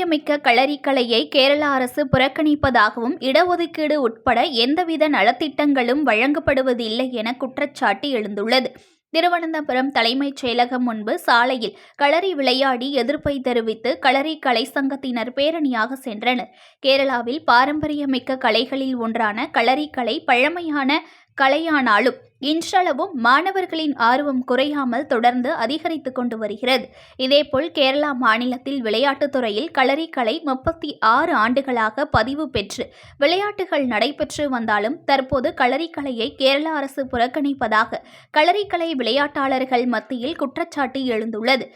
பாரம்பரியமிக்க களரிக்கலையை கேரள அரசு புறக்கணிப்பதாகவும் இடஒதுக்கீடு உட்பட எந்தவித நலத்திட்டங்களும் வழங்கப்படுவதில்லை என குற்றச்சாட்டு எழுந்துள்ளது. திருவனந்தபுரம் தலைமைச் செயலகம் முன்பு சாலையில் களரி விளையாடி எதிர்ப்பை தெரிவித்து களரி கலை சங்கத்தினர் பேரணியாக சென்றனர். கேரளாவில் பாரம்பரியமிக்க கலைகளில் ஒன்றான களரிக்கலை பழமையான கலையானாலும் இன்றளவும் மாணவர்களின் ஆர்வம் குறையாமல் தொடர்ந்து அதிகரித்துக் கொண்டு வருகிறது. இதேபோல் கேரளா மாநிலத்தில் விளையாட்டுத் துறையில் களரிக்கலை 36 ஆண்டுகளாக பதிவு பெற்று விளையாட்டுகள் நடைபெற்று வந்தாலும் தற்போது களரிக்கலையை கேரள அரசு புறக்கணிப்பதாக களரிக்கலை விளையாட்டாளர்கள் மத்தியில் குற்றச்சாட்டு எழுந்துள்ளது.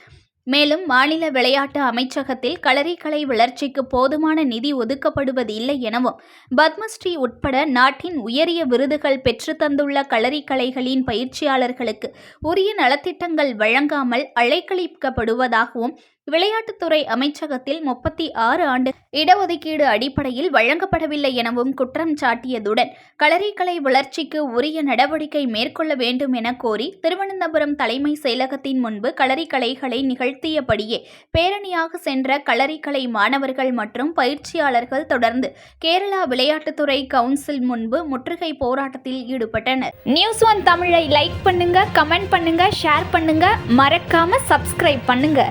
மேலும் மாநில விளையாட்டு அமைச்சகத்தில் களரிக்கலை வளர்ச்சிக்கு போதுமான நிதி ஒதுக்கப்படுவதில்லை எனவும் பத்மஸ்ரீ உட்பட நாட்டின் உயரிய விருதுகள் பெற்றுத்தந்துள்ள களரிக்கலைகளின் பயிற்சியாளர்களுக்கு உரிய நலத்திட்டங்கள் வழங்காமல் அலைக்கழிக்கப்படுவதாகவும் விளையாட்டுத்துறை அமைச்சகத்தில் 36 ஆண்டு இடஒதுக்கீடு அடிப்படையில் வழங்கப்படவில்லை எனவும் குற்றம் சாட்டியதுடன் களரிக்கலை வளர்ச்சிக்கு உரிய நடவடிக்கை மேற்கொள்ள வேண்டும் என கோரி திருவனந்தபுரம் தலைமை செயலகத்தின் முன்பு களரிக்கலைகளை நிகழ்த்தியபடியே பேரணியாக சென்ற களரிக்கலை மாணவர்கள் மற்றும் பயிற்சியாளர்கள் தொடர்ந்து கேரளா விளையாட்டுத்துறை கவுன்சில் முன்பு முற்றுகை போராட்டத்தில் ஈடுபட்டனர். நியூஸ் 1 தமிழை லைக் பண்ணுங்க, கமெண்ட் பண்ணுங்க, ஷேர் பண்ணுங்க, மறக்காம சப்ஸ்கிரைப் பண்ணுங்க.